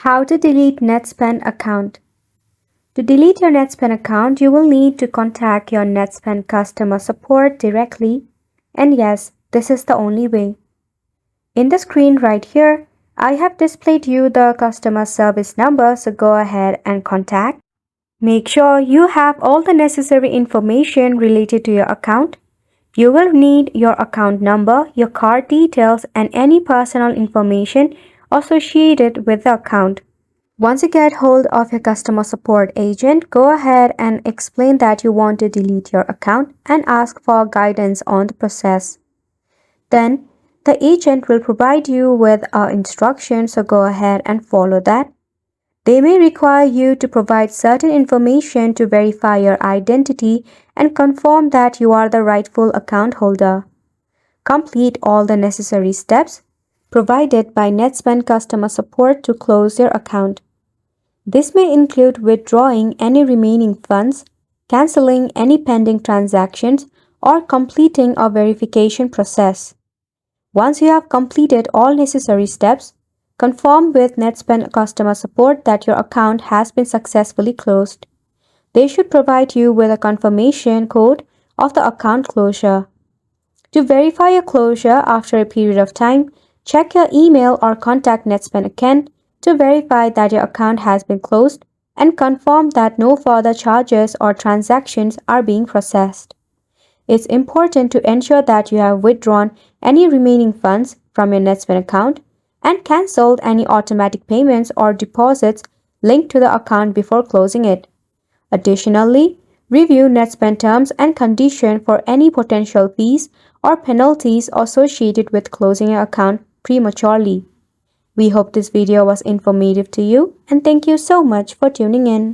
How to delete Netspend account. To delete your Netspend account, you will need to contact your Netspend customer support directly. And yes, this is the only way. In the screen right here, I have displayed you the customer service number, so go ahead and contact. Make sure you have all the necessary information related to your account. You will need your account number, your card details, and any personal information associated with the account. Once you get hold of your customer support agent, go ahead and explain that you want to delete your account and ask for guidance on the process. Then, the agent will provide you with instructions, so go ahead and follow that. They may require you to provide certain information to verify your identity and confirm that you are the rightful account holder. Complete all the necessary steps provided by Netspend customer support to close your account. This may include withdrawing any remaining funds, canceling any pending transactions, or completing a verification process. Once you have completed all necessary steps, confirm with Netspend customer support that your account has been successfully closed. They should provide you with a confirmation code of the account closure. To verify your closure after a period of time, check your email or contact Netspend again to verify that your account has been closed and confirm that no further charges or transactions are being processed. It's important to ensure that you have withdrawn any remaining funds from your Netspend account and cancelled any automatic payments or deposits linked to the account before closing it. Additionally, review Netspend terms and conditions for any potential fees or penalties associated with closing your account prematurely. We hope this video was informative to you, and thank you so much for tuning in.